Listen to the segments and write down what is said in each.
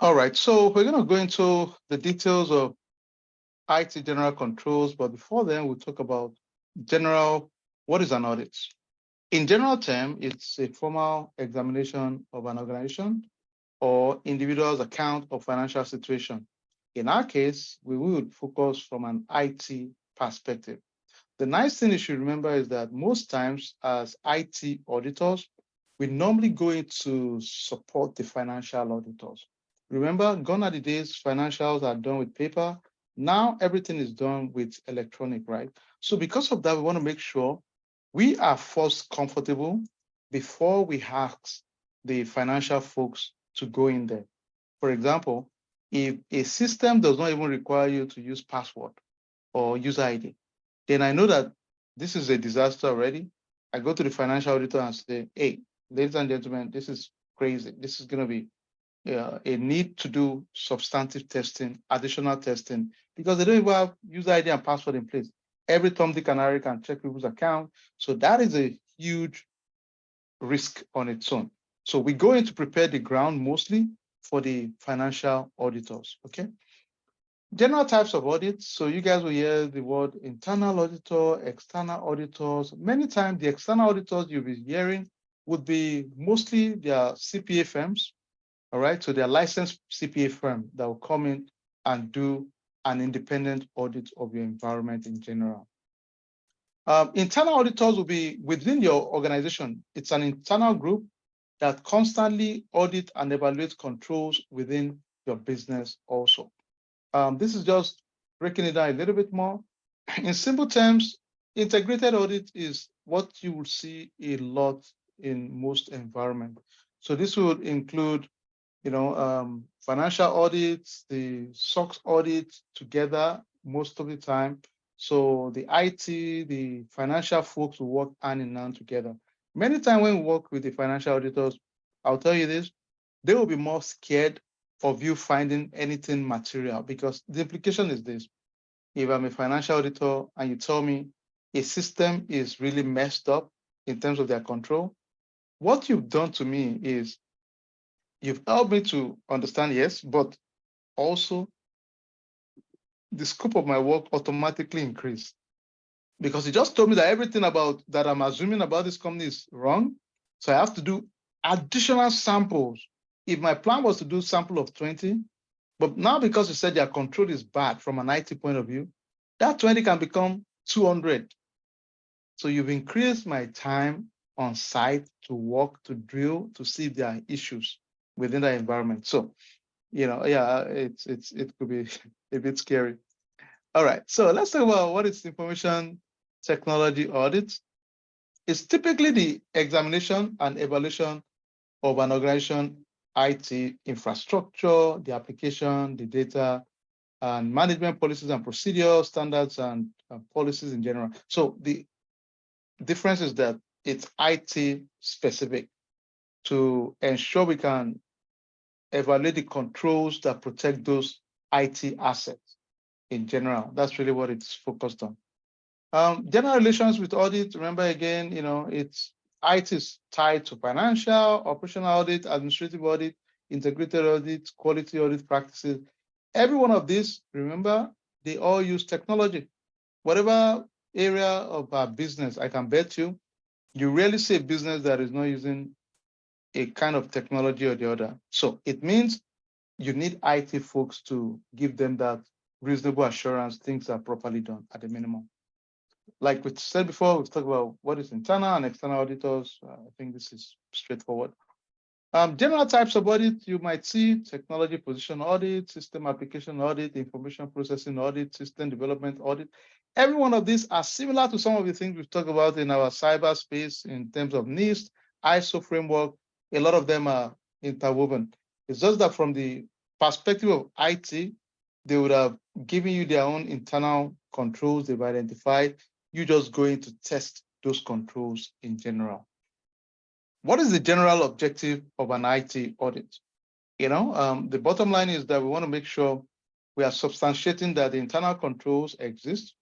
All right, so we're going to go into the details of IT general controls, but before then, we'll talk about what is an audit? In general term, it's a formal examination of an organization or individual's account or financial situation. In our case, we would focus from an IT perspective. The nice thing you should remember is that most times as IT auditors, we normally go in to support the financial auditors. Remember, gone are the days financials are done with paper. Now everything is done with electronic, right? So because of that, we want to make sure we are first comfortable before we ask the financial folks to go in there. For example, if a system does not even require you to use password or user ID, then I know that this is a disaster already. I go to the financial auditor and say, hey, ladies and gentlemen, this is crazy. This is going to be a need to do substantive testing, additional testing, because they don't even have user ID and password in place. Every Tom, Dick, and Harry can check people's account. So that is a huge risk on its own. So we go in to prepare the ground mostly for the financial auditors, okay? General types of audits. So you guys will hear the word internal auditor, external auditors. Many times the external auditors you'll be hearing would be mostly their CPA firms, all right? So they're licensed CPA firm that will come in and do an independent audit of your environment in general. Internal auditors will be within your organization. It's an internal group that constantly audit and evaluate controls within your business also. This is just breaking it down a little bit more. In simple terms, integrated audit is what you will see a lot in most environments. So this would include, financial audits, the SOX audit together most of the time. So the IT, the financial folks will work hand in hand together. Many times when we work with the financial auditors, I'll tell you this, they will be more scared of you finding anything material, because the implication is this: if I'm a financial auditor and you tell me a system is really messed up in terms of their control, what you've done to me is you've helped me to understand, yes, but also the scope of my work automatically increased, because you just told me that everything about that I'm assuming about this company is wrong. So I have to do additional samples. If my plan was to do sample of 20, but now because you said their control is bad from an IT point of view, that 20 can become 200. So you've increased my time on site to work, to drill, to see if there are issues within that environment. So, yeah, it could be a bit scary. All right, so let's talk about what is information technology audit. It's typically the examination and evaluation of an organization IT infrastructure, the application, the data, and management policies and procedures, standards, and policies in general. So the difference is that it's IT specific to ensure we can evaluate the controls that protect those IT assets in general. That's really what it's focused on. General relations with audit, remember again, it's IT is tied to financial, operational audit, administrative audit, integrated audit, quality audit practices. Every one of these, remember, they all use technology. Whatever area of our business, I can bet you rarely see a business that is not using a kind of technology or the other. So it means you need IT folks to give them that reasonable assurance things are properly done at the minimum. Like we said before, we've talked about what is internal and external auditors. I think this is straightforward. General types of audit, you might see technology position audit, system application audit, information processing audit, system development audit. Every one of these are similar to some of the things we've talked about in our cyberspace in terms of NIST, ISO framework. A lot of them are interwoven. It's just that from the perspective of IT, they would have given you their own internal controls they've identified. You just going to test those controls in general. What is the general objective of an IT audit? The bottom line is that we want to make sure we are substantiating that the internal controls exist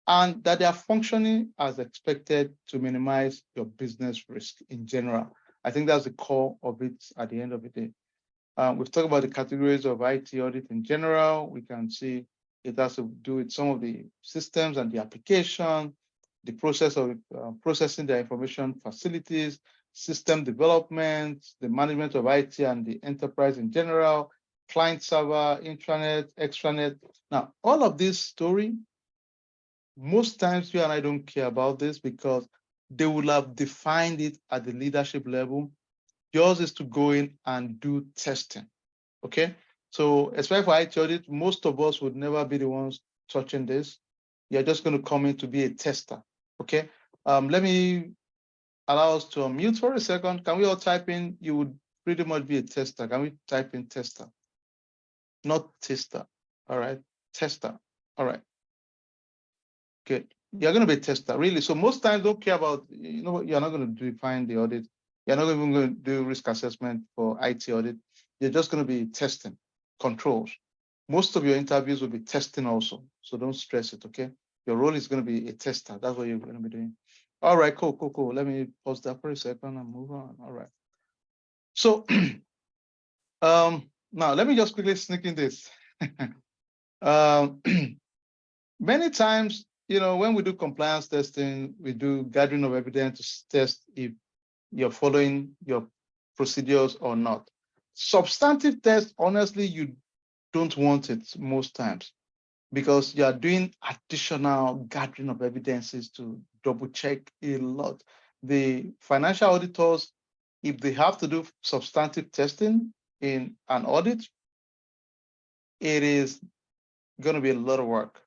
and that they are functioning as expected to minimize your business risk in general. I think that's the core of it at the end of the day. We've talked about the categories of IT audit in general. We can see it has to do with some of the systems and the application, the process of processing the information facilities, system development, the management of IT and the enterprise in general, client server, intranet, extranet. Now, all of this story, most times you and I don't care about this because they will have defined it at the leadership level. Yours is to go in and do testing, okay? So especially for IT audit, most of us would never be the ones touching this. You're just going to come in to be a tester, okay? Let me allow us to unmute for a second. Can we all type in, you would pretty much be a tester. Can we type in tester? Not tester, all right? Tester, all right. Good. You're going to be a tester, really. So most times don't care about, you're not going to define the audit. You're not even going to do risk assessment for IT audit. You're just going to be testing controls. Most of your interviews will be testing also. So don't stress it, okay? Your role is going to be a tester. That's what you're going to be doing. All right, cool. Let me pause that for a second and move on. All right. So now let me just quickly sneak in this. Many times, when we do compliance testing, we do gathering of evidence to test if you're following your procedures or not. Substantive tests, honestly, you don't want it most times because you are doing additional gathering of evidences to double check a lot. The financial auditors, if they have to do substantive testing in an audit, it is going to be a lot of work.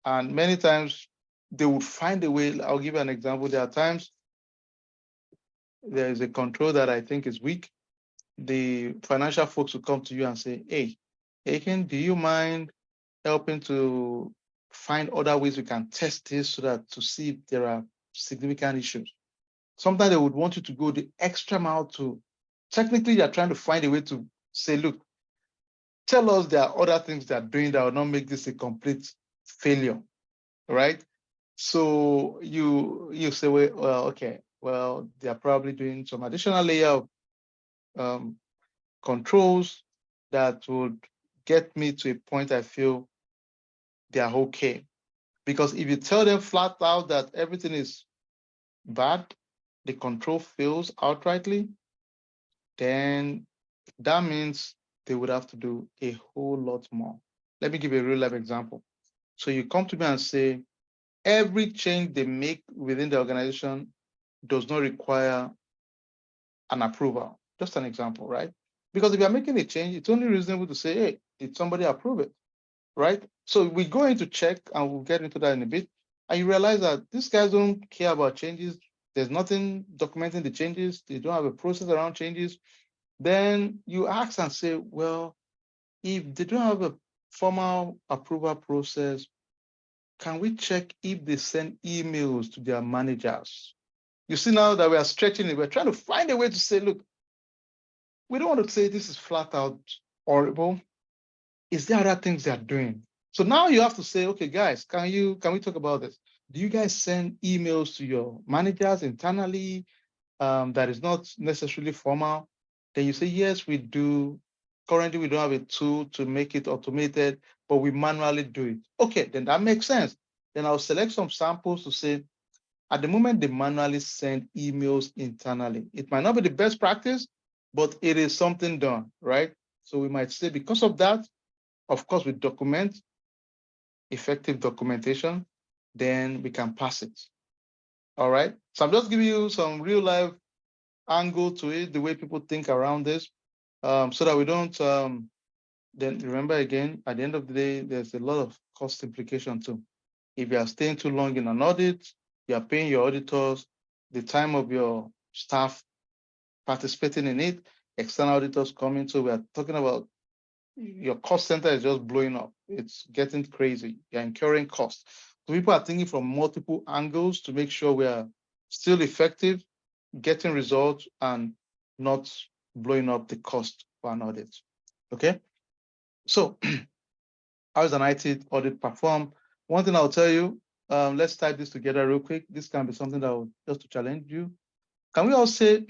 And many times they would find a way. I'll give you an example. There are times there is a control that I think is weak. The financial folks will come to you and say, hey, Aiken, do you mind helping to find other ways we can test this so that to see if there are significant issues? Sometimes they would want you to go the extra mile to, technically they're trying to find a way to say, look, tell us there are other things they're doing that will not make this a complete failure, right? So you say, well, okay, well, they're probably doing some additional layer of controls that would get me to a point I feel they are okay. Because if you tell them flat out that everything is bad, the control fails outrightly, then that means they would have to do a whole lot more. Let me give you a real life example. So you come to me and say, every change they make within the organization does not require an approval. Just an example, right? Because if you're making a change, it's only reasonable to say, hey, did somebody approve it, right? So we go into check, and we'll get into that in a bit, and you realize that these guys don't care about changes. There's nothing documenting the changes. They don't have a process around changes. Then you ask and say, well, if they don't have a formal approval process, can we check if they send emails to their managers? You see now that we are stretching it. We're trying to find a way to say, look, we don't want to say this is flat out horrible. Is there other things they're doing? So now you have to say, okay, guys, can we talk about this? Do you guys send emails to your managers internally that is not necessarily formal? Then you say, yes, we do. Currently, we don't have a tool to make it automated, but we manually do it. Okay, then that makes sense. Then I'll select some samples to say, at the moment, they manually send emails internally. It might not be the best practice, but it is something done, right? So we might say, because of that, of course, we document effective documentation, then we can pass it. All right. So I'm just giving you some real life angle to it, the way people think around this, so that we don't. Then remember again, at the end of the day, there's a lot of cost implication too. If you are staying too long in an audit, you are paying your auditors, the time of your staff participating in it, external auditors coming. So we are talking about your cost center is just blowing up. It's getting crazy. You're incurring costs. So people are thinking from multiple angles to make sure we are still effective, getting results, and not blowing up the cost for an audit. Okay. So how does an IT audit perform? One thing I'll tell you, let's type this together real quick. This can be something that will just to challenge you. Can we all say,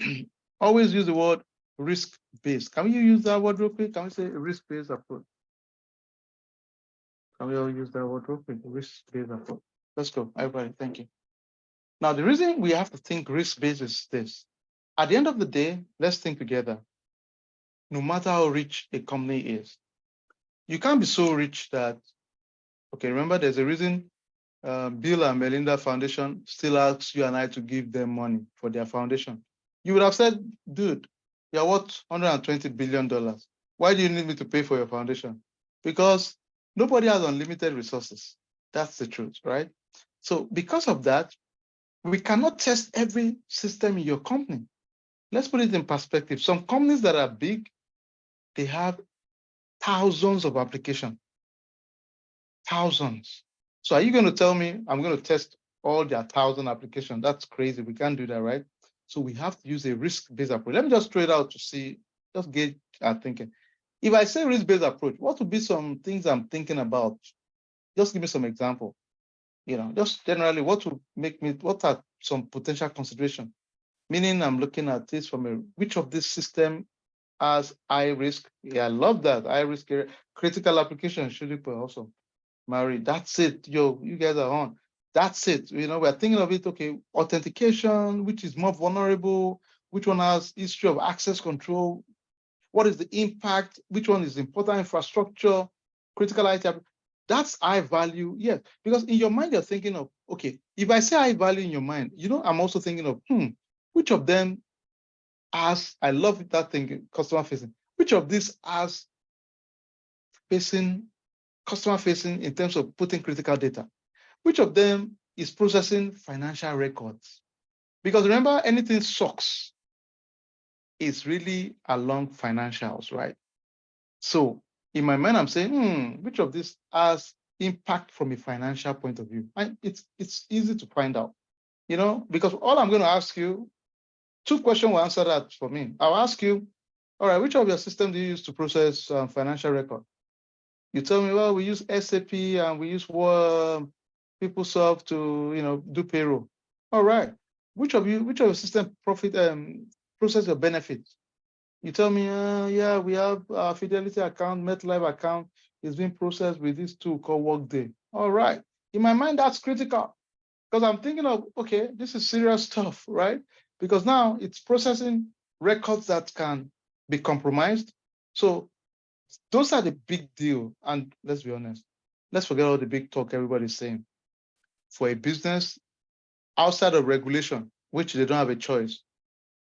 always use the word risk-based. Can you use that word real quick? Can we say risk-based approach? Can we all use that word real quick? Risk-based approach. Let's go, everybody. Thank you. Now, the reason we have to think risk-based is this. At the end of the day, let's think together. No matter how rich a company is, you can't be so rich that, okay, remember there's a reason Bill and Melinda Foundation still asks you and I to give them money for their foundation. You would have said, dude, you're worth $120 billion. Why do you need me to pay for your foundation? Because nobody has unlimited resources. That's the truth, right? So because of that, we cannot test every system in your company. Let's put it in perspective. Some companies that are big, they have thousands of applications, thousands. So are you going to tell me I'm going to test all their 1,000 applications? That's crazy. We can't do that, right? So we have to use a risk-based approach. Let me just throw it out to see, just gauge our thinking. If I say risk-based approach, what would be some things I'm thinking about? Just give me some example. Just generally, what are some potential considerations? Meaning I'm looking at this from which of this system has high risk? Yeah, I love that. High risk area. Critical application should be also. Mary, that's it. You guys are on. That's it. We're thinking of it, okay, authentication, which is more vulnerable, which one has history of access control, what is the impact, which one is important infrastructure, critical IT. That's high value, yes. Because in your mind, you're thinking of, okay, if I say high value in your mind, I'm also thinking of, which of them has, I love that thing, customer facing, which of these has customer facing in terms of putting critical data? Which of them is processing financial records? Because remember, anything sucks is really along financials, right? So in my mind, I'm saying, which of these has impact from a financial point of view? And it's easy to find out, because all I'm going to ask you, 2 questions will answer that for me. I'll ask you, all right, which of your systems do you use to process financial record? You tell me, well, we use SAP and we use PeopleSoft to do payroll. All right. Which of your system process your benefits? You tell me, yeah, we have our Fidelity account, MetLife account is being processed with this tool called Workday. All right. In my mind, that's critical because I'm thinking of, okay, this is serious stuff, right? Because now it's processing records that can be compromised. So those are the big deal. And let's be honest, let's forget all the big talk everybody's saying. For a business outside of regulation, which they don't have a choice,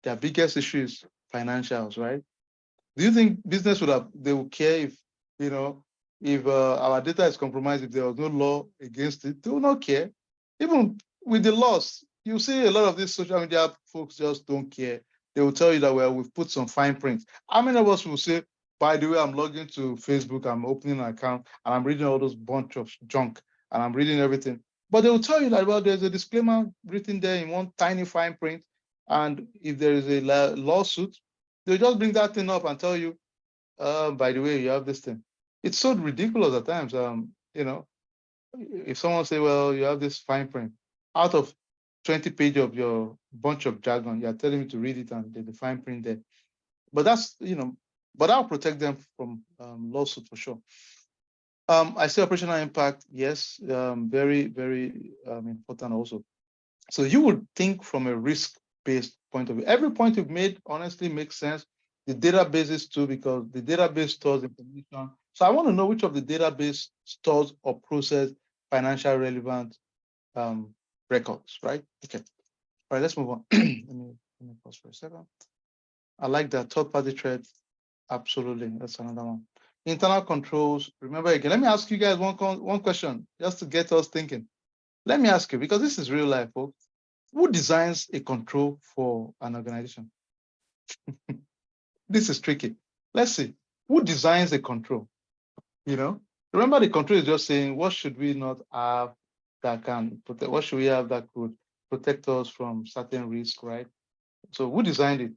their biggest issue is financials, right? Do you think business they would care if our data is compromised, if there was no law against it? They will not care. Even with the laws, you see a lot of these social media folks just don't care. They will tell you that, well, we've put some fine print. How many of us will say, by the way, I'm logging to Facebook, I'm opening an account, and I'm reading all those bunch of junk, and I'm reading everything. But they will tell you that, well, there's a disclaimer written there in one tiny fine print, and if there is a lawsuit, they'll just bring that thing up and tell you, by the way, you have this thing. It's so ridiculous at times. If someone say, well, you have this fine print, out of 20 pages of your bunch of jargon, you're telling me to read it and there's the fine print there. But that's, but I'll protect them from lawsuit for sure. I say operational impact, yes, very, very important also. So you would think from a risk-based point of view. Every point you've made honestly makes sense. The databases too, because the database stores information. So I want to know which of the database stores or process financial relevant records, right? Okay. All right, let's move on. let me pause for a second. I like that third-party thread. Absolutely, that's another one. Internal controls. Remember again. Let me ask you guys one question, just to get us thinking. Let me ask you, because this is real life, folks. Who designs a control for an organization? This is tricky. Let's see. Who designs a control? Remember the control is just saying, what should we not have that can protect? What should we have that could protect us from certain risk, right? So who designed it?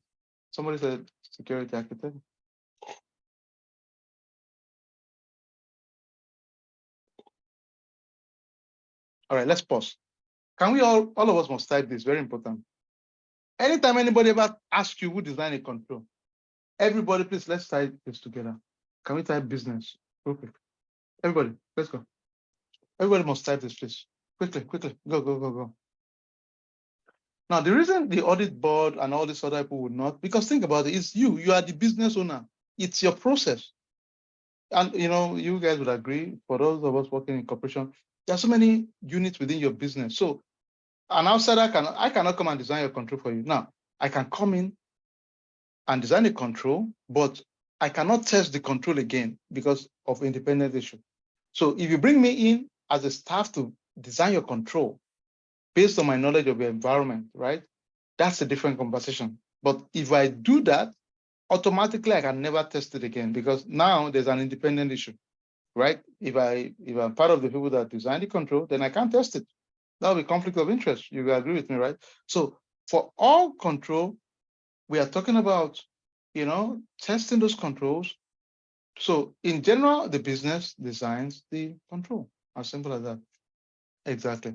Somebody said security architect. All right, let's pause. Can we all of us must type this, very important. Anytime anybody ever asks you who designed a control, Everybody, please, let's type this together. Can we type business? Okay. Everybody, let's go. Everybody must type this, please. Quickly, quickly. Go, go, go, go. Now, the reason the audit board and all these other people would not, because think about it, it's you. You are the business owner. It's your process. And, you guys would agree, for those of us working in corporation, there are so many units within your business. So an outsider I cannot come and design your control for you. Now, I can come in and design a control, but I cannot test the control again because of independent issue. So if you bring me in as a staff to design your control based on my knowledge of your environment, right? That's a different conversation. But if I do that, automatically I can never test it again because now there's an independent issue, right? If I'm part of the people that design the control, then I can't test it. That'll be conflict of interest. You agree with me, right? So for all control, we are talking about, testing those controls. So in general, the business designs the control. As simple as that. Exactly.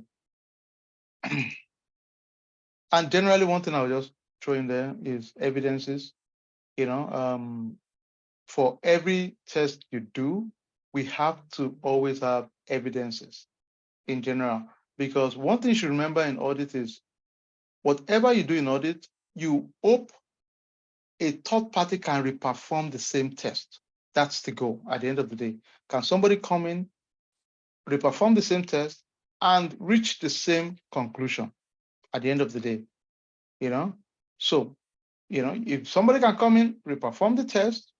And generally, one thing I'll just throw in there is evidences. For every test you do, we have to always have evidences in general. Because one thing you should remember in audit is whatever you do in audit, you hope a third party can reperform the same test. That's the goal at the end of the day. Can somebody come in, reperform the same test, and reach the same conclusion at the end of the day? So, if somebody can come in, reperform the test,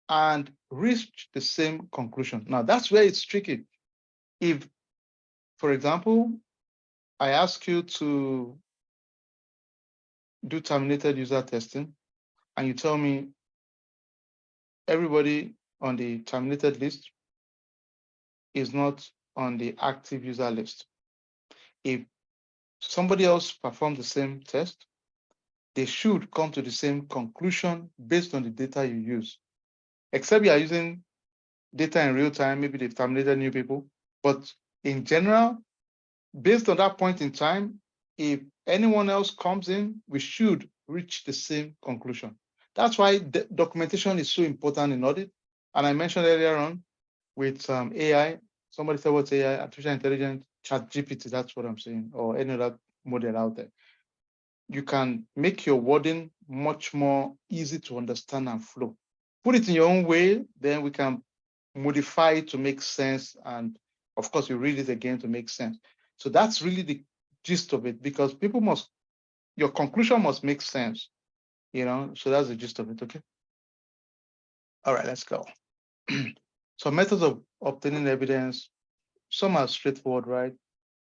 and reach the same conclusion. Now, that's where it's tricky. If, for example, I ask you to do terminated user testing, and you tell me everybody on the terminated list is not on the active user list. If somebody else performed the same test, they should come to the same conclusion based on the data you use. Except you are using data in real time, maybe they've terminated new people. But in general, based on that point in time, if anyone else comes in, we should reach the same conclusion. That's why documentation is so important in audit. And I mentioned earlier on with AI, somebody said, what's AI? Artificial intelligence, ChatGPT, that's what I'm saying, or any other model out there. You can make your wording much more easy to understand and flow. Put it in your own way, then we can modify it to make sense. And of course, you read it again to make sense. So that's really the gist of it, because your conclusion must make sense, so that's the gist of it. Okay. All right, let's go. So methods of obtaining evidence, some are straightforward, right?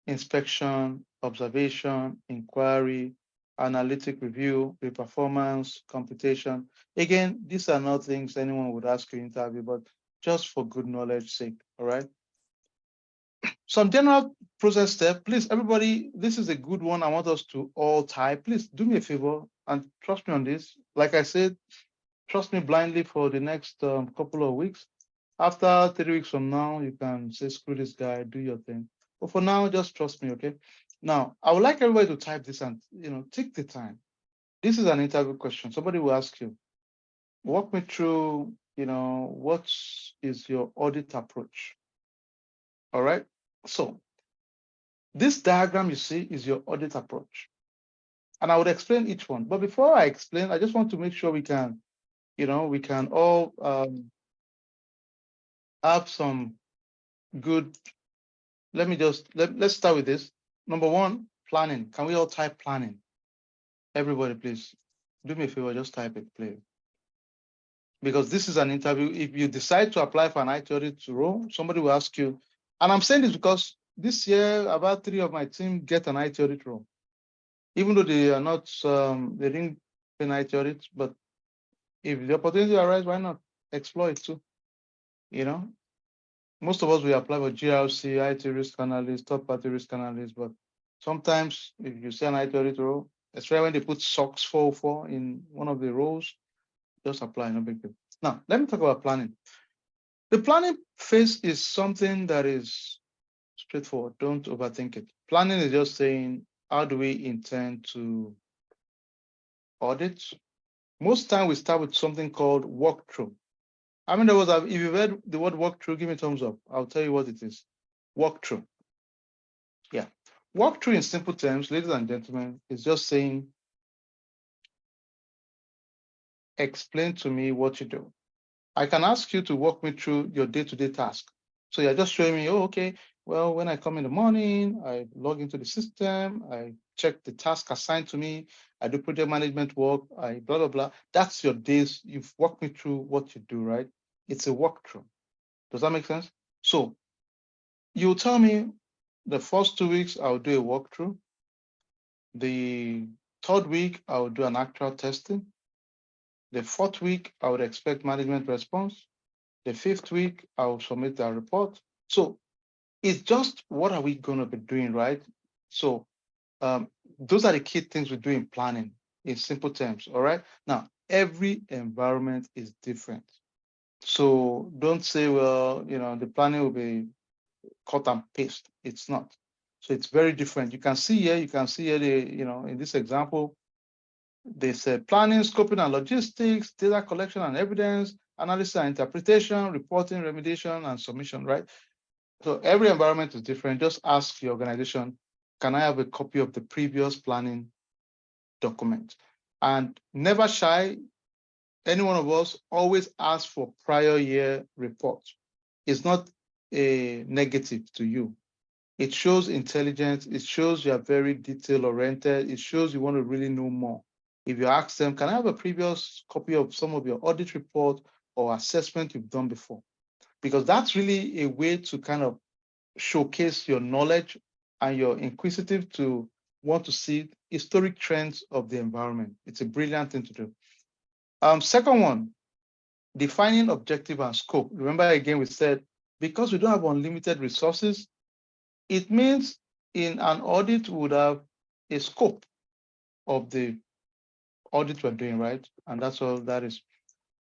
Inspection, observation, inquiry, analytic review, performance, computation. Again, these are not things anyone would ask you in interview, but just for good knowledge sake, all right? Some general process step, please, everybody, this is a good one. I want us to all type. Please do me a favor and trust me on this. Like I said, trust me blindly for the next couple of weeks. After 3 weeks from now, you can say, screw this guy, do your thing. But for now, just trust me, okay? Now, I would like everybody to type this and, take the time. This is an interview question. Somebody will ask you, walk me through, what is your audit approach? All right? So this diagram you see is your audit approach. And I would explain each one. But before I explain, I just want to make sure we can, we can all have some good. Let's start with this. Number one, planning. Can we all type planning? Everybody, please do me a favor, just type it, please. Because this is an interview. If you decide to apply for an IT audit role, somebody will ask you, and I'm saying this because this year, about 3 of my team get an IT audit role. Even though they are not, they didn't an IT audit, but if the opportunity arises, why not explore it too? Most of us, we apply for GRC, IT risk analyst, third-party risk analyst, but sometimes if you see an IT audit role, especially when they put SOX 404 in one of the roles, just apply, no big deal. Now, let me talk about planning. The planning phase is something that is straightforward. Don't overthink it. Planning is just saying, how do we intend to audit? Most time we start with something called walkthrough. I mean, if you've heard the word walkthrough, give me a thumbs up. I'll tell you what it is. Walkthrough. Yeah. Walkthrough in simple terms, ladies and gentlemen, is just saying, explain to me what you do. I can ask you to walk me through your day-to-day task. So you're just showing me, oh, okay, well, when I come in the morning, I log into the system, I check the task assigned to me, I do project management work, I blah, blah, blah. That's your days. You've walked me through what you do, right? It's a walkthrough. Does that make sense? So you tell me the first 2 weeks, I'll do a walkthrough. The third week, I'll do an actual testing. The fourth week, I would expect management response. The fifth week, I'll submit that report. So it's just what are we going to be doing, right? So those are the key things we do in planning in simple terms, all right? Now, every environment is different. So don't say, well, the planning will be cut and paste. It's not. So it's very different. You can see here, in this example, they say planning, scoping and logistics, data collection and evidence, analysis and interpretation, reporting, remediation, and submission, right? So every environment is different. Just ask your organization, can I have a copy of the previous planning document? And never shy, any one of us always ask for prior year report. It's not a negative to you. It shows intelligence. It shows you are very detail oriented. It shows you want to really know more. If you ask them, can I have a previous copy of some of your audit report or assessment you've done before? Because that's really a way to kind of showcase your knowledge and you're inquisitive to want to see historic trends of the environment. It's a brilliant thing to do. Second one, defining objective and scope. Remember again, we said, because we don't have unlimited resources, it means in an audit, we would have a scope of the audit we're doing, right? And that's all that is.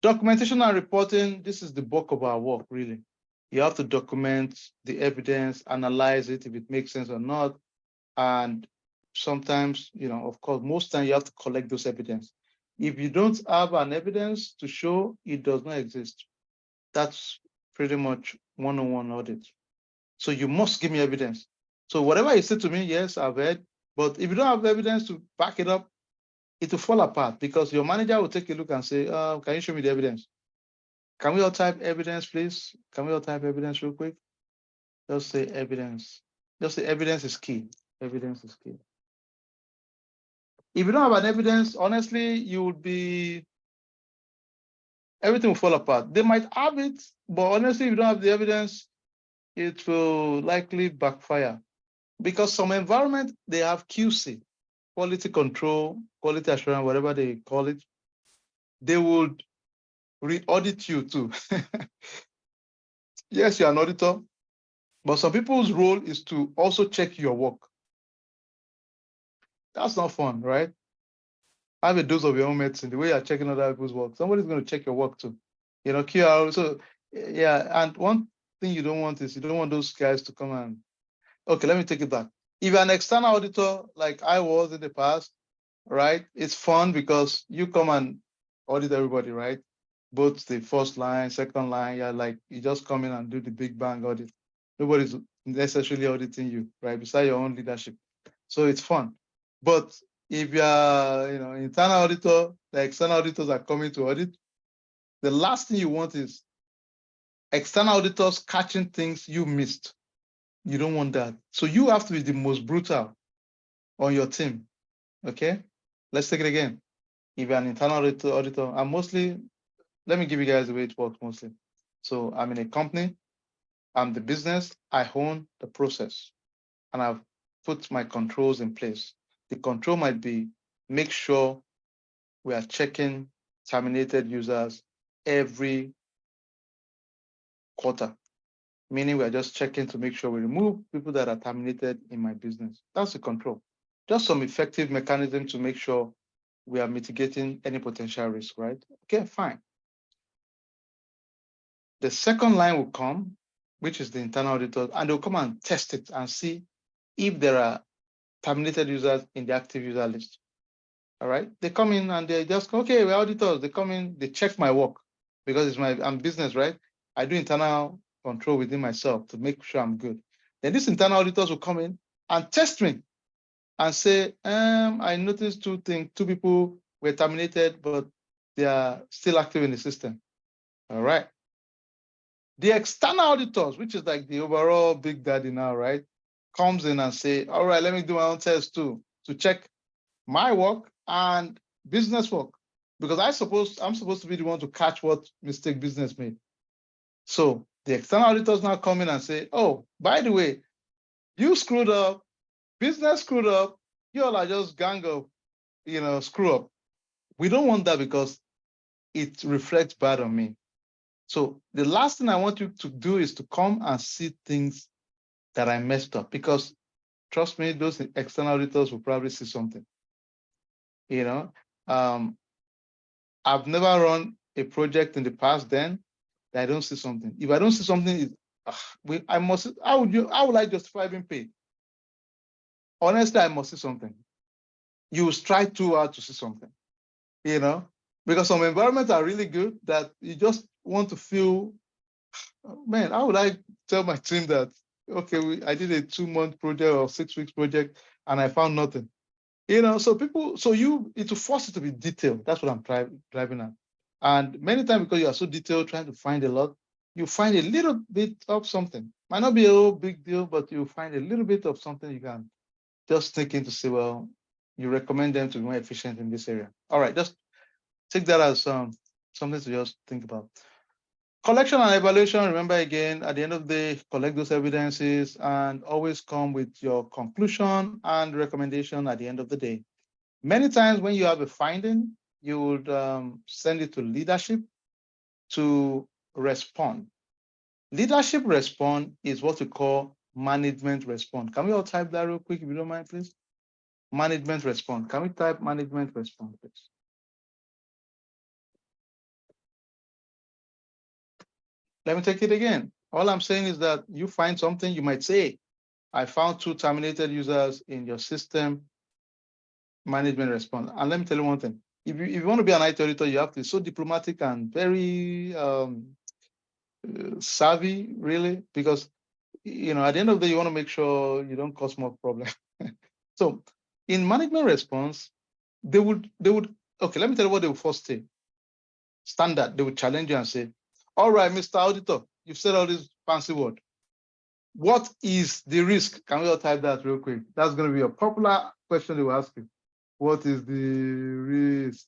Documentation and reporting, this is the bulk of our work, really. You have to document the evidence, analyze it if it makes sense or not. And sometimes, of course, most times you have to collect those evidence. If you don't have an evidence to show, it does not exist. That's pretty much one-on-one audit. So you must give me evidence. So whatever you say to me, yes, I've heard, but if you don't have evidence to back it up, it will fall apart because your manager will take a look and say, can you show me the evidence? Can we all type evidence, please? Can we all type evidence real quick? Just say evidence. Just say evidence is key. Evidence is key. If you don't have an evidence, honestly, everything will fall apart. They might have it, but honestly, if you don't have the evidence, it will likely backfire. Because some environment, they have QC, quality control, quality assurance, whatever they call it. They would re-audit you too. Yes, you're an auditor, but some people's role is to also check your work. That's not fun, right? Have a dose of your own medicine. The way you're checking other people's work, somebody's going to check your work too. QR. So yeah, and one thing you don't want is you don't want those guys to come and, okay, let me take it back. If you're an external auditor, like I was in the past, right? It's fun because you come and audit everybody, right? Both the first line, second line, you just come in and do the big bang audit. Nobody's necessarily auditing you, right? Besides your own leadership. So it's fun. But if you're, internal auditor, the external auditors are coming to audit, the last thing you want is external auditors catching things you missed. You don't want that. So you have to be the most brutal on your team. Okay? Let's take it again. If you're an internal auditor, and mostly, let me give you guys the way it works mostly. So I'm in a company, I'm the business, I own the process, and I've put my controls in place. The control might be make sure we are checking terminated users every quarter, meaning we're just checking to make sure we remove people that are terminated in my business. That's the control. Just some effective mechanism to make sure we are mitigating any potential risk, right? Okay, fine. The second line will come, which is the internal auditor, and they'll come and test it and see if there are terminated users in the active user list. All right. They come in and they just, okay, we're auditors. They come in, they check my work because I'm business, right? I do internal control within myself to make sure I'm good. Then these internal auditors will come in and test me and say, I noticed two things. Two people were terminated, but they are still active in the system. All right. The external auditors, which is like the overall big daddy now, right, comes in and say, all right, let me do my own test too to check my work and business work, because I'm supposed to be the one to catch what mistake business made. So the external auditors now come in and say, oh, by the way, you screwed up, business screwed up, you all are just gang of, screw up. We don't want that because it reflects bad on me. So the last thing I want you to do is to come and see things that I messed up, because trust me, those external auditors will probably see something. Um, I've never run a project in the past then that I don't see something. If I don't see something, I must. How would I justify being paid? Honestly, I must see something. You try too hard to see something, because some environments are really good that you just want to feel, man, how would I tell my team that, okay, I did a 2-month project or 6 weeks project and I found nothing? So it will force it to be detailed. That's what I'm driving at. And many times, because you are so detailed, trying to find a lot, you find a little bit of something. Might not be a whole big deal, but you find a little bit of something you can just think in to say, well, you recommend them to be more efficient in this area. All right, just take that as something to just think about. Collection and evaluation, remember again, at the end of the day, collect those evidences and always come with your conclusion and recommendation at the end of the day. Many times when you have a finding, you would send it to leadership to respond. Leadership respond is what we call management respond. Can we all type that real quick, if you don't mind, please? Management respond. Can we type management respond, please? Let me take it again. All I'm saying is that you find something, you might say, I found 2 terminated users in your system. Management response. And let me tell you one thing. If you want to be an IT auditor, you have to be so diplomatic and very savvy, really, because at the end of the day, you want to make sure you don't cause more problem. So in management response, they would okay, let me tell you what they would first say. Standard, they would challenge you and say, all right, Mr. Auditor, you've said all this fancy word. What is the risk? Can we all type that real quick? That's going to be a popular question they will ask you. What is the risk?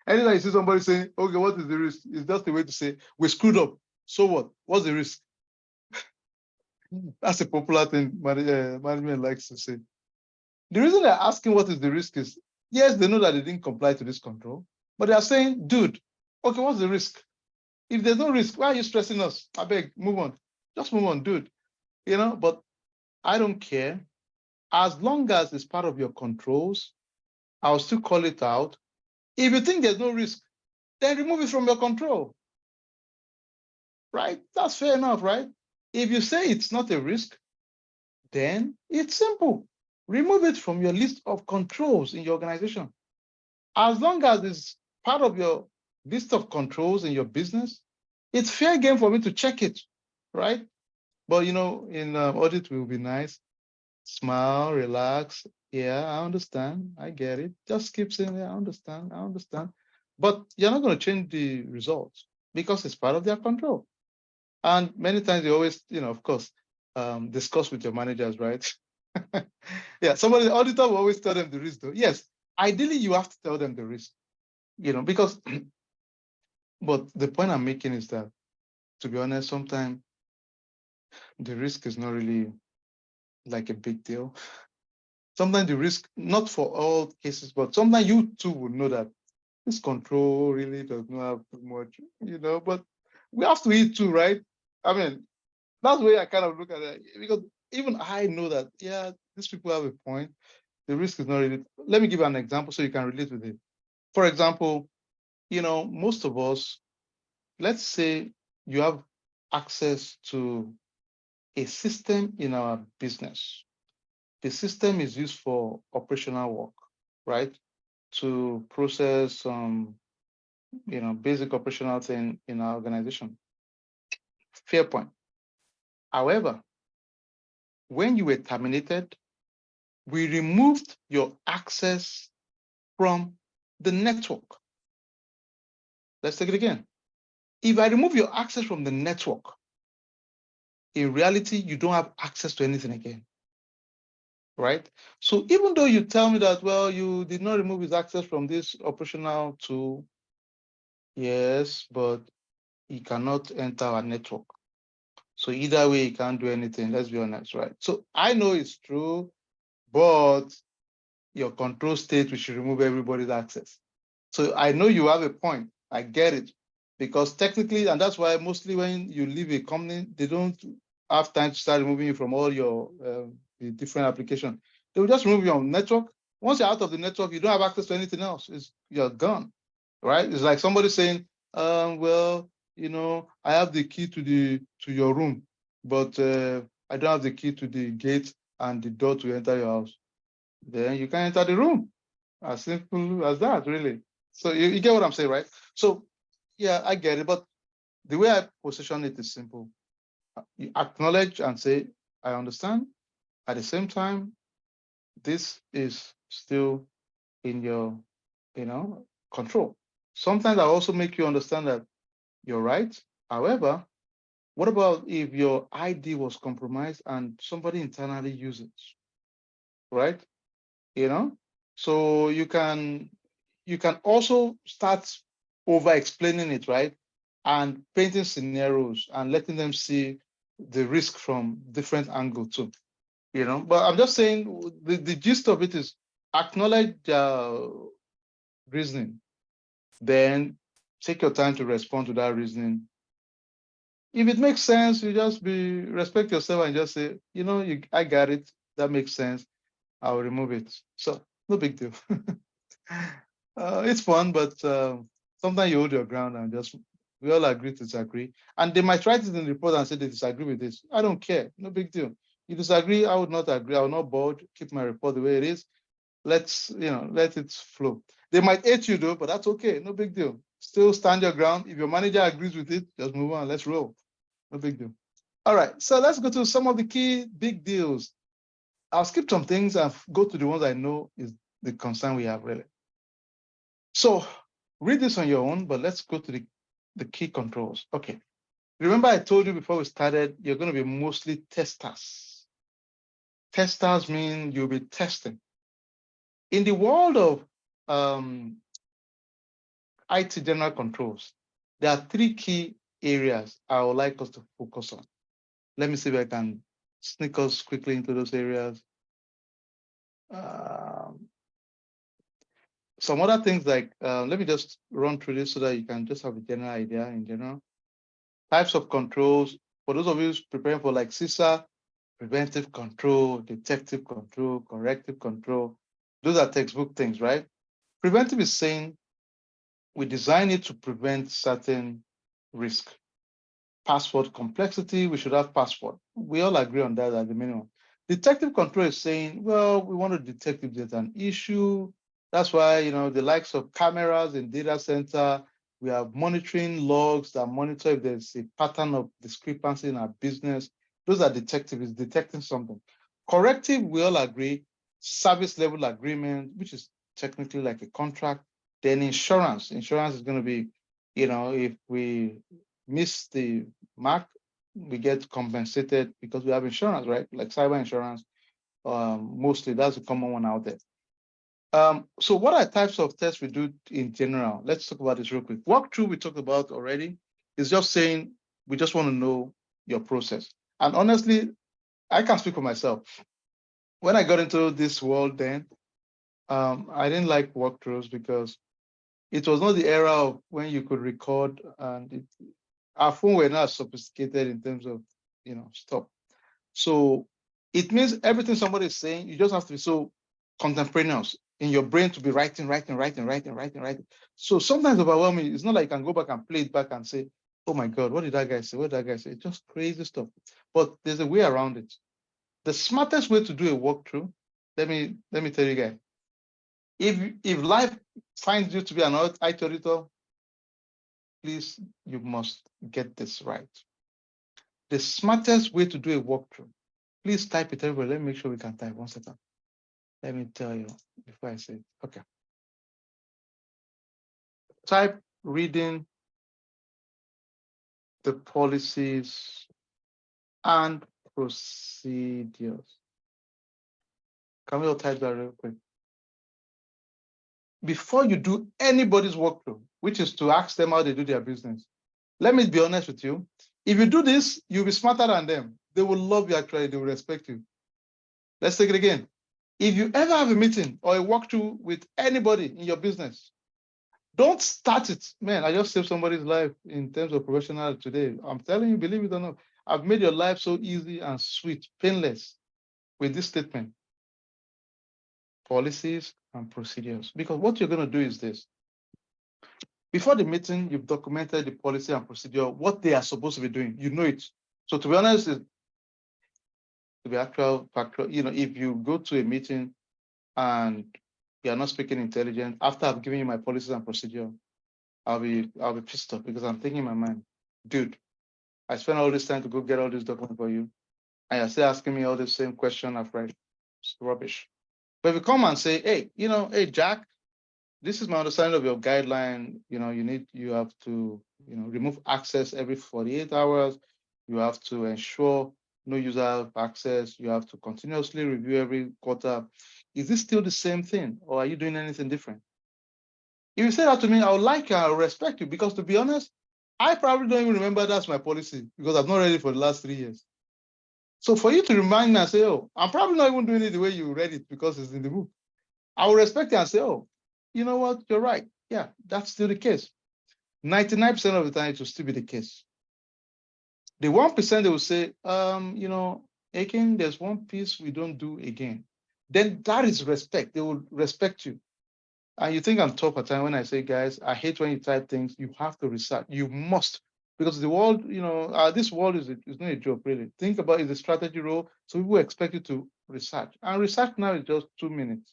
Anytime you see somebody saying, okay, what is the risk? It's just a way to say, we screwed up. So what? What's the risk? That's a popular thing management likes to say. The reason they're asking what is the risk is, yes, they know that they didn't comply to this control, but they are saying, dude, okay, what's the risk? If there's no risk, why are you stressing us? I beg, move on. Just move on, dude. But I don't care. As long as it's part of your controls, I'll still call it out. If you think there's no risk, then remove it from your control. Right? That's fair enough, right? If you say it's not a risk, then it's simple. Remove it from your list of controls in your organization. As long as it's part of your list of controls in your business, it's fair game for me to check it, right? But in audit, will be nice. Smile, relax. Yeah, I understand. I get it. Just keep saying, yeah, I understand. I understand. But you're not going to change the results because it's part of their control. And many times you always, of course, discuss with your managers, right? Yeah, the auditor will always tell them the risk, though. Yes, ideally you have to tell them the risk, because, but the point I'm making is that, to be honest, sometimes the risk is not really like a big deal. Sometimes the risk, not for all cases, but sometimes you too would know that this control really does not have too much, but we have to eat too, right? I mean, that's the way I kind of look at it, because even I know that, yeah, these people have a point. The risk is not really. Let me give you an example so you can relate with it. For example, most of us, let's say you have access to a system in our business. The system is used for operational work, right? to process basic operational thing in our organization. Fair point. However, when you were terminated, we removed your access from the network. Let's take it again. If I remove your access from the network, in reality, you don't have access to anything again, right? So even though you tell me that, well, you did not remove his access from this operational tool, yes, but he cannot enter our network. So either way, he can't do anything, let's be honest, right? So I know it's true, but your control state, we should remove everybody's access. So I know you have a point. I get it. Because technically, and that's why mostly when you leave a company, they don't have time to start removing you from all your the different applications. They will just remove your network. Once you're out of the network, you don't have access to anything else. You're gone, right? It's like somebody saying, well, I have the key to your room, but I don't have the key to the gate and the door to enter your house. Then you can enter the room. As simple as that, really. So you get what I'm saying, right? So yeah, I get it. But the way I position it is simple. You acknowledge and say, I understand. At the same time, this is still in your, control. Sometimes I also make you understand that you're right. However, what about if your ID was compromised and somebody internally uses it, right? So you can also start over explaining it, right? And painting scenarios and letting them see the risk from different angles too. But I'm just saying the gist of it is acknowledge reasoning, then take your time to respond to that reasoning. If it makes sense, you just respect yourself and just say, I got it. That makes sense. I'll remove it. So no big deal. It's fun, but sometimes you hold your ground and we all agree to disagree. And they might write it in the report and say they disagree with this. I don't care. No big deal. You disagree, I would not agree. I will not board, keep my report the way it is. Let it flow. They might hate you though, but that's okay. No big deal. Still stand your ground. If your manager agrees with it, just move on. Let's roll. No big deal. All right. So let's go to some of the key big deals. I'll skip some things and go to the ones I know is the concern we have really. So read this on your own, but let's go to the key controls. Okay. Remember I told you before we started, you're going to be mostly testers. Testers mean you'll be testing. In the world of IT general controls, there are three key areas I would like us to focus on. Let me see if I can sneak us quickly into those areas. Some other things like, let me just run through this so that you can just have a general idea in general. Types of controls. For those of you preparing for like CISA, preventive control, detective control, corrective control. Those are textbook things, right? Preventive is saying we design it to prevent certain risk. Password complexity, we should have password. We all agree on that at the minimum. Detective control is saying, well, we want to detect if there's an issue. That's why, the likes of cameras in data center, we have monitoring logs that monitor if there's a pattern of discrepancy in our business. Those are detective, is detecting something. Corrective, we all agree, service level agreement, which is technically like a contract. Then insurance is going to be, if we miss the mark, we get compensated because we have insurance, right? Like cyber insurance, mostly that's a common one out there. So what are types of tests we do in general? Let's talk about this real quick. Walkthrough we talked about already is just saying we just want to know your process. And honestly, I can speak for myself. When I got into this world then, I didn't like walkthroughs because it was not the era of when you could record and our phone were not sophisticated in terms of stuff. So it means everything somebody is saying, you just have to be so contemporaneous in your brain to be writing. So sometimes overwhelming. It's not like you can go back and play it back and say, oh my God, what did that guy say? What did that guy say? It's just crazy stuff. But there's a way around it. The smartest way to do a walkthrough, let me tell you guys, If life finds you to be an IT auditor, please, you must get this right. The smartest way to do a walkthrough, please type it everywhere. Let me make sure we can type. One second. Let me tell you before I say it. Okay. Type reading the policies and procedures. Can we all type that real quick? Before you do anybody's walkthrough, which is to ask them how they do their business, let me be honest with you. If you do this, you'll be smarter than them. They will love you, actually. They will respect you. Let's take it again. If you ever have a meeting or a walkthrough with anybody in your business, don't start it. Man, I just saved somebody's life in terms of professional today. I'm telling you, believe it or not, I've made your life so easy and sweet, painless with this statement. Policies and procedures. Because what you're going to do is this. Before the meeting, you've documented the policy and procedure, what they are supposed to be doing. You know it. So to be honest, to be actual, factual, if you go to a meeting and you are not speaking intelligent, after I've given you my policies and procedure, I'll be pissed off because I'm thinking in my mind, dude, I spent all this time to go get all these documents for you, and you're still asking me all the same question after. It's rubbish. But if you come and say, hey, hey, Jack, this is my understanding of your guideline. You have to, remove access every 48 hours. You have to ensure no user have access. You have to continuously review every quarter. Is this still the same thing, or are you doing anything different? If you say that to me, I would like you, I will respect you, because to be honest, I probably don't even remember that's my policy because I've not read it for the last 3 years. So for you to remind me and say, oh, I'm probably not even doing it the way you read it because it's in the book, I will respect you and say, oh, you know what, you're right. Yeah, that's still the case. 99% of the time, it will still be the case. The 1% they will say, again, there's one piece we don't do again. Then that is respect. They will respect you. And you think I'm top at time when I say, guys, I hate when you type things. You have to research. You must, because the world, this world is not a joke, really. Think about it's a strategy role. So people expect you to research. And research now is just 2 minutes.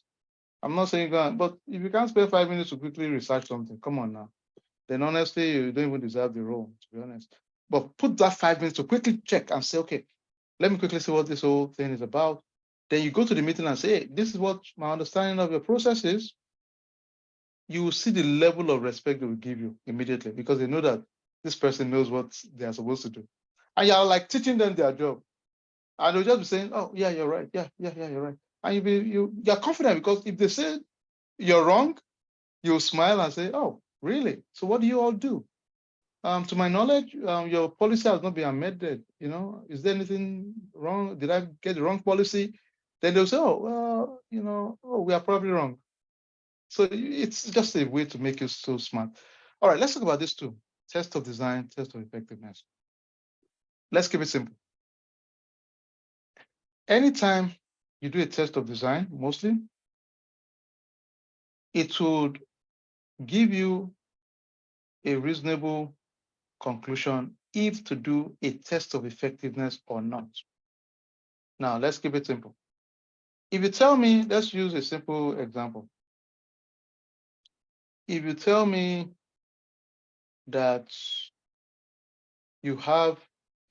I'm not saying that, but if you can't spend 5 minutes to quickly research something, come on now. Then honestly, you don't even deserve the role, to be honest. But put that 5 minutes to quickly check and say, okay, let me quickly see what this whole thing is about. Then you go to the meeting and say, hey, this is what my understanding of your process is. You will see the level of respect they will give you immediately because they know that this person knows what they are supposed to do. And you're like teaching them their job. And they'll just be saying, oh, yeah, you're right. Yeah, you're right. And you're confident because if they say you're wrong, you'll smile and say, oh, really? So what do you all do? To my knowledge, your policy has not been amended. Is there anything wrong? Did I get the wrong policy? Then they'll say, oh, well, we are probably wrong. So it's just a way to make you so smart. All right, let's talk about this too. Test of design, test of effectiveness. Let's keep it simple. Anytime you do a test of design, mostly, it would give you a reasonable conclusion if to do a test of effectiveness or not. Now, let's keep it simple. If you tell me, let's use a simple example. If you tell me that you have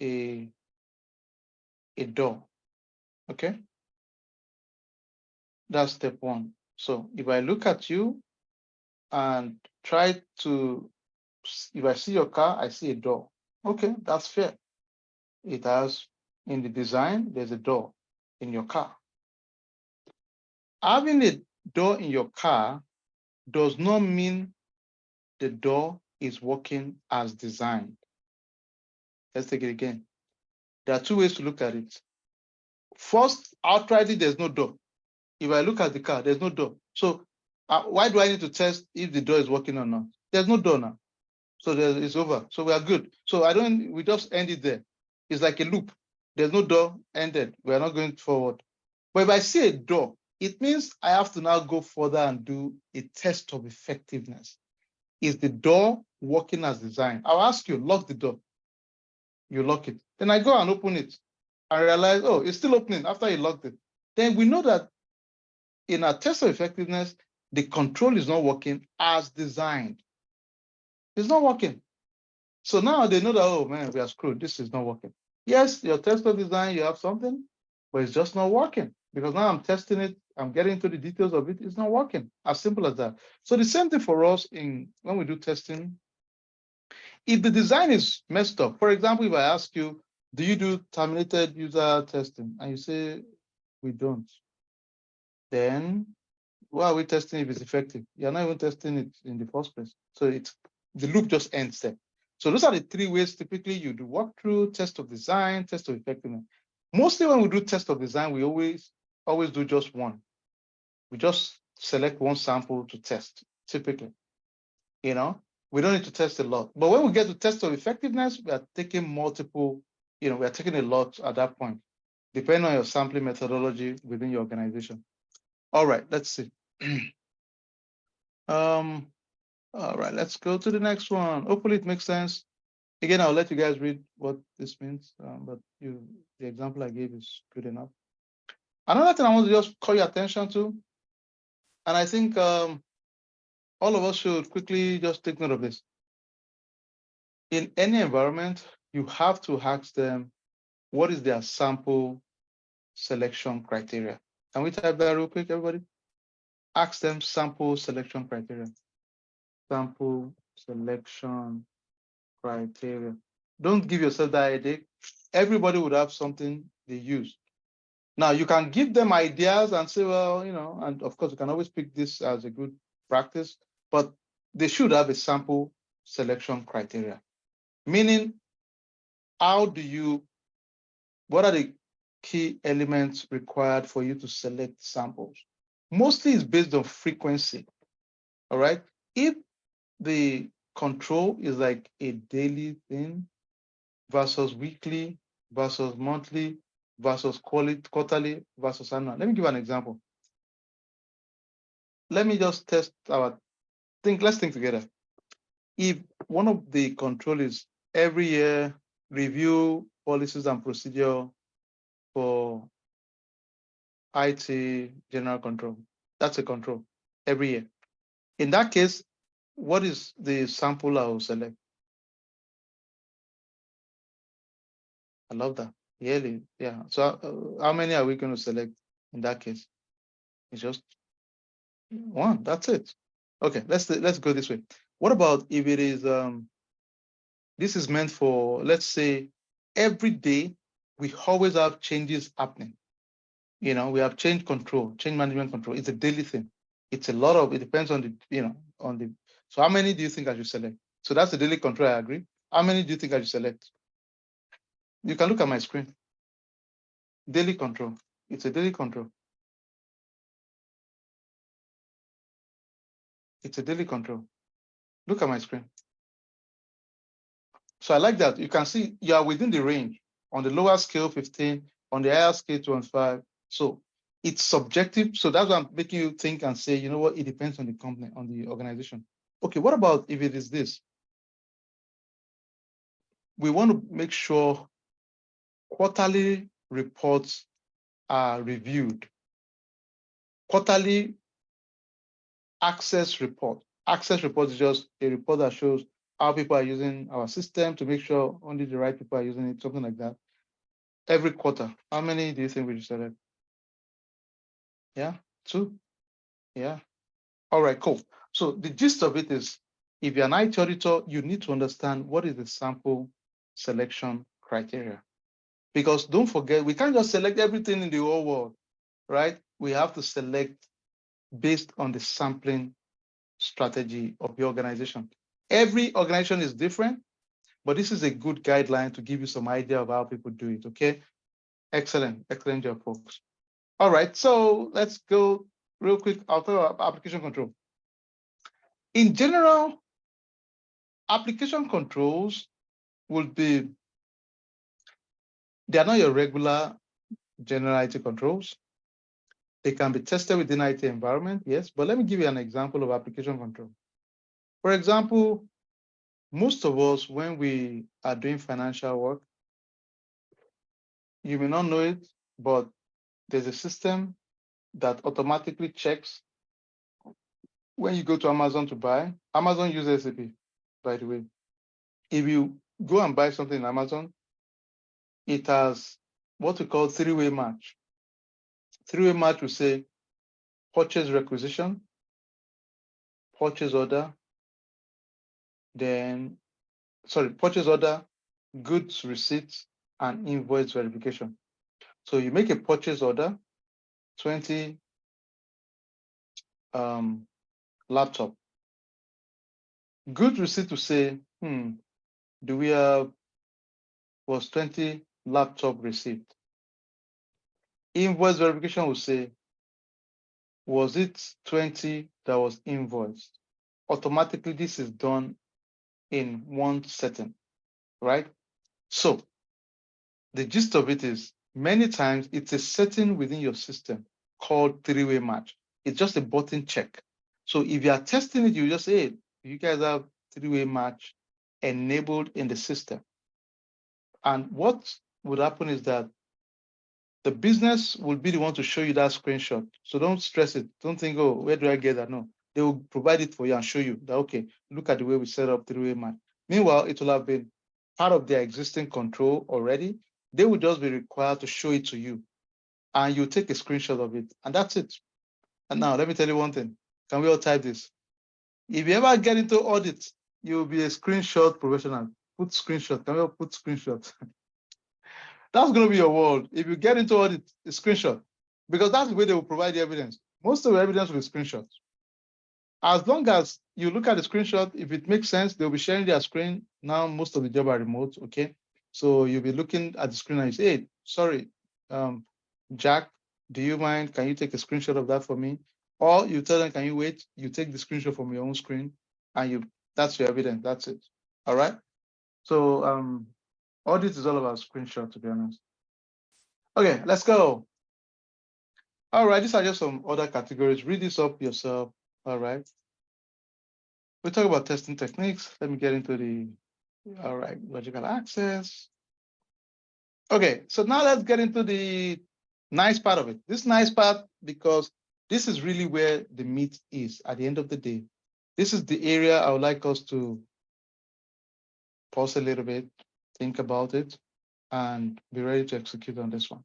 a door, okay? That's step one. So if I look at you and try to, if I see your car, I see a door. Okay, that's fair. It has, in the design, there's a door in your car. Having a door in your car does not mean the door is working as designed. Let's take it again. There are two ways to look at it. First, outrightly, there's no door. If I look at the car, there's no door. So why do I need to test if the door is working or not? There's no door now. So it's over. So we are good. So we just end it there. It's like a loop. There's no door, ended. We are not going forward. But if I see a door, it means I have to now go further and do a test of effectiveness. Is the door working as designed? I'll ask you, lock the door. You lock it. Then I go and open it. I realize, oh, it's still opening after you locked it. Then we know that in our test of effectiveness, the control is not working as designed. It's not working. So now they know that, oh man, we are screwed. This is not working. Yes, your tester design, you have something, but it's just not working because now I'm testing it. I'm getting into the details of it. It's not working. As simple as that. So the same thing for us when we do testing. If the design is messed up, for example, if I ask you, do you do terminated user testing? And you say, we don't. Then why are we testing if it's effective? You're not even testing it in the first place. So the loop just ends there. So those are the three ways typically you do walkthrough, test of design, test of effectiveness. Mostly when we do test of design, we always do just one. We just select one sample to test, typically. We don't need to test a lot. But when we get to test of effectiveness, we are taking multiple, we are taking a lot at that point, depending on your sampling methodology within your organization. All right, let's see. All right, let's go to the next one. Hopefully it makes sense. Again, I'll let you guys read what this means, but the example I gave is good enough. Another thing I want to just call your attention to, and I think all of us should quickly just take note of this. In any environment, you have to ask them, what is their sample selection criteria? Can we type that real quick, everybody? Ask them sample selection criteria. Sample selection criteria. Don't give yourself that headache. Everybody would have something they use. Now, you can give them ideas and say, well, and of course, you can always pick this as a good practice, but they should have a sample selection criteria. Meaning, what are the key elements required for you to select samples? Mostly it's based on frequency, all right? If the control is like a daily thing versus weekly versus monthly versus quarterly versus annual. Let me give an example. Let me just test let's think together. If one of the control is every year review policies and procedure for IT general control, that's a control every year. In that case, what is the sample I will select? I love that. Yearly, yeah. So how many are we going to select in that case? It's just one. That's it. Okay, let's go this way. What about if it is this is meant for, let's say, every day we always have changes happening. We have change management control. It's a daily thing. It's a lot of, it depends on the, so how many do you think I should select? So that's the daily control, I agree. How many do you think I should select? You can look at my screen. Daily control. It's a daily control. It's a daily control. Look at my screen. So I like that. You can see you are within the range. On the lower scale, 15. On the higher scale, 25. So it's subjective. So that's what I'm making you think and say, you know what, it depends on the company, on the organization. Okay, what about if it is this? We want to make sure quarterly reports are reviewed. Quarterly access report. Access report is just a report that shows how people are using our system to make sure only the right people are using it, something like that. Every quarter. How many do you think we should select? Yeah, 2. Yeah. All right, cool. So the gist of it is, if you're an IT auditor, you need to understand what is the sample selection criteria. Because don't forget, we can't just select everything in the whole world, right? We have to select based on the sampling strategy of the organization. Every organization is different, but this is a good guideline to give you some idea of how people do it, okay? Excellent job, folks. All right, so let's go real quick. I'll talk about application control. In general, application controls they are not your regular general IT controls. They can be tested within IT environment, yes, but let me give you an example of application control. For example, most of us, when we are doing financial work, you may not know it, but there's a system that automatically checks when you go to Amazon to buy, Amazon uses SAP, by the way. If you go and buy something in Amazon, it has what we call three-way match. Three-way match will say purchase requisition, purchase order, purchase order, goods receipts, and invoice verification. So you make a purchase order, 20 laptop. Goods receipt to say, do we have, was 20 laptop received? Invoice verification will say, was it 20 that was invoiced? Automatically, this is done in one setting, right? So the gist of it is many times it's a setting within your system called three-way match. It's just a button check. So if you are testing it, you just say, hey, you guys have three-way match enabled in the system. And what would happen is that the business will be the one to show you that screenshot. So don't stress it. Don't think, oh, where do I get that? No, they will provide it for you and show you that, okay, look at the way we set up three-way match. Meanwhile, it will have been part of their existing control already. They will just be required to show it to you. And you take a screenshot of it. And that's it. And now let me tell you one thing. Can we all type this? If you ever get into audit, you'll be a screenshot professional. Put screenshot. Can we all put screenshot? That's going to be your world. If you get into audit, a screenshot, because that's the way they will provide the evidence. Most of the evidence will be screenshots. As long as you look at the screenshot, if it makes sense, they'll be sharing their screen. Now, most of the job are remote, okay? So you'll be looking at the screen and you say, hey, sorry, Jack, do you mind? Can you take a screenshot of that for me? Or you tell them, can you wait? You take the screenshot from your own screen and that's your evidence. That's it. All right. So audit is all about screenshot, to be honest. Okay, let's go. All right, these are just some other categories. Read this up yourself. All right. We talk about testing techniques. Let me get into all right, logical access. Okay, so now let's get into the nice part of it. This nice part, because this is really where the meat is at the end of the day. This is the area I would like us to pause a little bit, think about it, and be ready to execute on this one.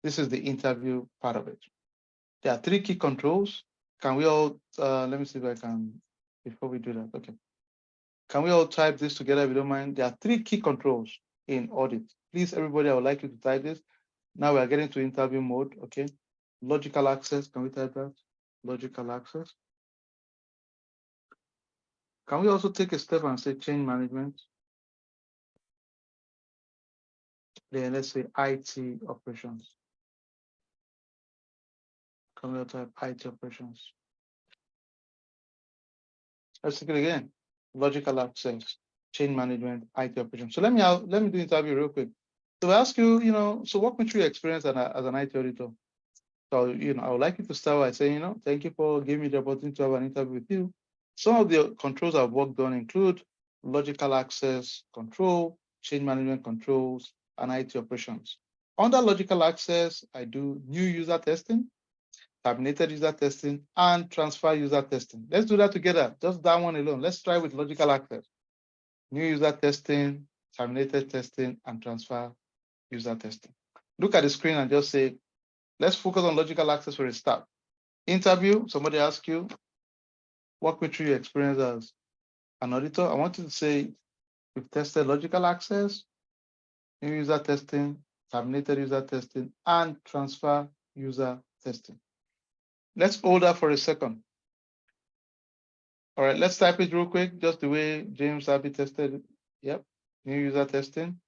This is the interview part of it. There are 3 key controls. Can we all, let me see if I can, before we do that, okay. Can we all type this together if you don't mind? There are 3 key controls in audit. Please, everybody, I would like you to type this. Now we are getting to interview mode, okay? Logical access, can we type that? Logical access. Can we also take a step and say change management? Then let's say IT operations. Can we all type IT operations? Let's take it again. Logical access, change management, IT operations. So let me do interview real quick. So I ask you, so walk me through your experience as an IT auditor. So, I would like you to start by saying, thank you for giving me the opportunity to have an interview with you. Some of the controls I've worked on include logical access control, change management controls, and IT operations. Under logical access, I do new user testing, terminated user testing, and transfer user testing. Let's do that together, just that one alone. Let's try with logical access. New user testing, terminated testing, and transfer user testing. Look at the screen and just say, let's focus on logical access for a start. Interview, somebody asks you, walk me through your experience as an auditor. I want you to say, we've tested logical access, new user testing, terminated user testing, and transfer user testing. Let's hold that for a second. All right, let's type it real quick, just the way James Abbey tested it. Yep, new user testing,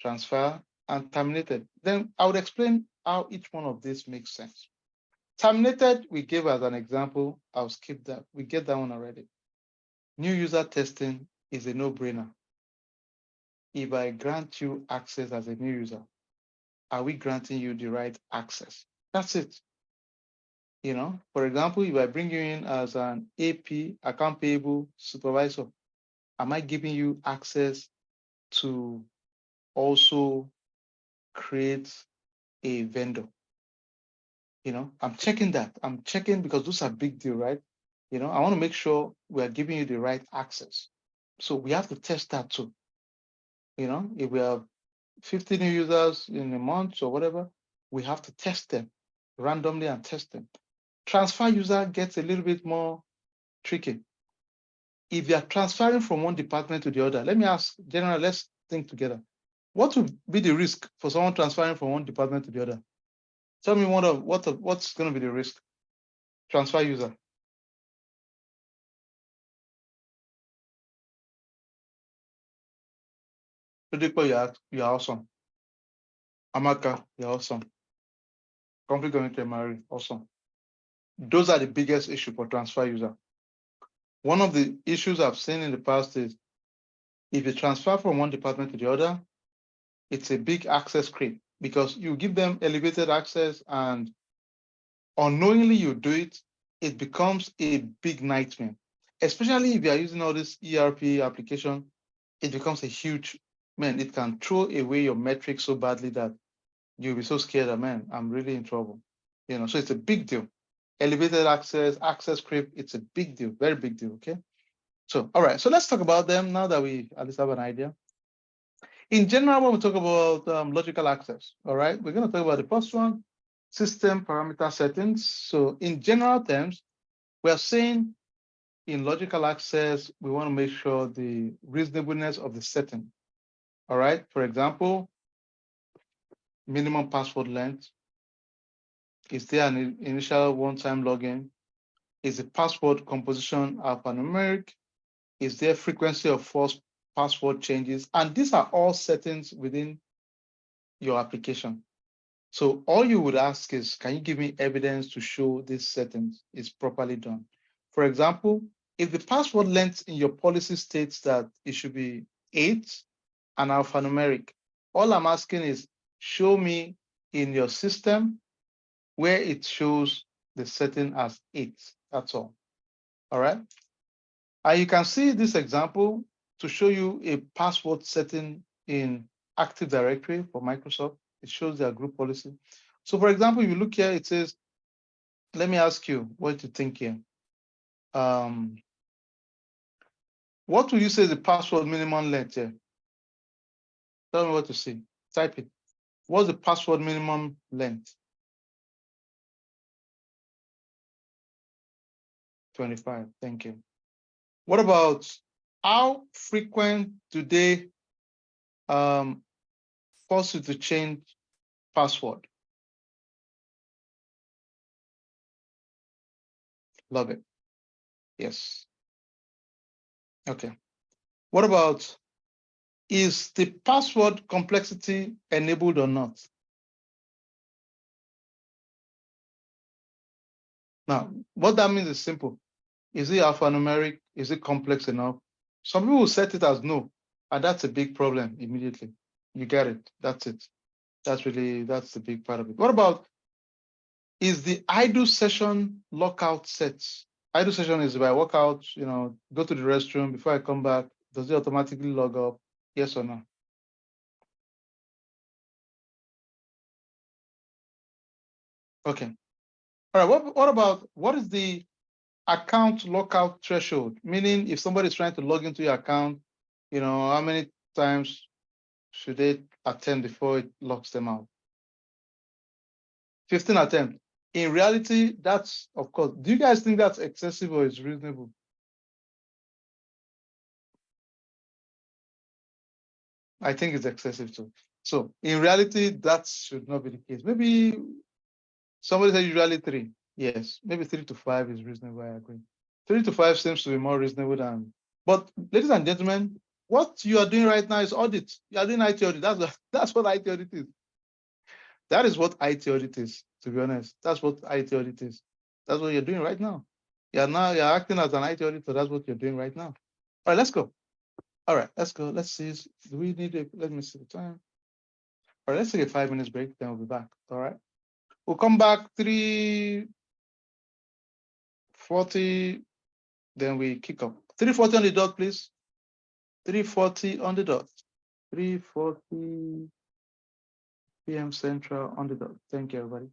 transfer, and terminated. Then I would explain how each one of these makes sense. Terminated, we gave as an example. I'll skip that. We get that one already. New user testing is a no-brainer. If I grant you access as a new user, are we granting you the right access? That's it. For example, if I bring you in as an AP, account payable supervisor, am I giving you access to also create a vendor? I'm checking that. I'm checking because those are big deal, right? I want to make sure we are giving you the right access. So we have to test that too. If we have 50 new users in a month or whatever, we have to test them randomly and test them. Transfer user gets a little bit more tricky. If you are transferring from one department to the other, let me ask, General, let's think together. What would be the risk for someone transferring from one department to the other? Tell me what's going to be the risk? Transfer user. Predico, you're awesome. Amaka, you're awesome. Conflict of interest, Mary, awesome. Those are the biggest issue for transfer user. One of the issues I've seen in the past is if you transfer from one department to the other, it's a big access creep because you give them elevated access and unknowingly you do it, it becomes a big nightmare. Especially if you are using all this ERP application, it becomes a huge, man, it can throw away your metrics so badly that you'll be so scared that, man, I'm really in trouble. So it's a big deal. Elevated access creep, it's a big deal, very big deal, okay? So, all right, so let's talk about them now that we at least have an idea. In general, when we talk about logical access, all right, we're going to talk about the first one, system parameter settings. So in general terms, we are saying in logical access, we want to make sure the reasonableness of the setting. All right, for example, minimum password length. Is there an initial one-time login? Is the password composition alphanumeric? Is there frequency of false password changes? And these are all settings within your application. So all you would ask is, can you give me evidence to show this settings is properly done? For example, if the password length in your policy states that it should be 8 and alphanumeric, all I'm asking is show me in your system where it shows the setting as 8. That's all. All right. And you can see this example to show you a password setting in Active Directory for Microsoft. It shows their group policy. So for example, if you look here, it says, let me ask you what you think here. What would you say is the password minimum length here? Tell me what to see. Type it. What's the password minimum length? 25. Thank you. What about how frequent do they force you to change password? Love it. Yes. Okay. What about, is the password complexity enabled or not? Now, what that means is simple. Is it alphanumeric? Is it complex enough? Some people will set it as no, and that's a big problem immediately. You get it. That's it. That's the big part of it. What about, is the idle session lockout set? Idle session is if I walk out, go to the restroom, before I come back, does it automatically log up? Yes or no? Okay. All right. What about, what is the account lockout threshold? Meaning if somebody is trying to log into your account, how many times should they attempt before it locks them out? 15 attempts. In reality, that's, of course, do you guys think that's excessive or is reasonable? I think it's excessive too. So in reality, that should not be the case. Maybe somebody said usually 3. Yes, maybe 3 to 5 is reasonable. I agree. 3 to 5 seems to be more reasonable than. But ladies and gentlemen, what you are doing right now is audit. You are doing IT audit. That's what IT audit is. That is what IT audit is, to be honest. That's what IT audit is. That's what you're doing right now. You're acting as an IT auditor. That's what you're doing right now. All right, let's go. All right, let's go. Let's see. Do we need a, let me see the time. All right, let's take a 5 minutes break, then we'll be back. All right. We'll come back 3:40, then we kick off. 3:40 on the dot, please. 3:40 on the dot. 3:40 p.m. Central on the dot. Thank you, everybody.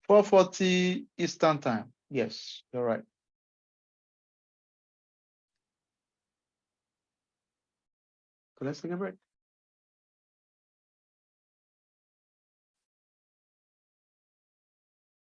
4:40 Eastern time. Yes, you're right. So let's take a break.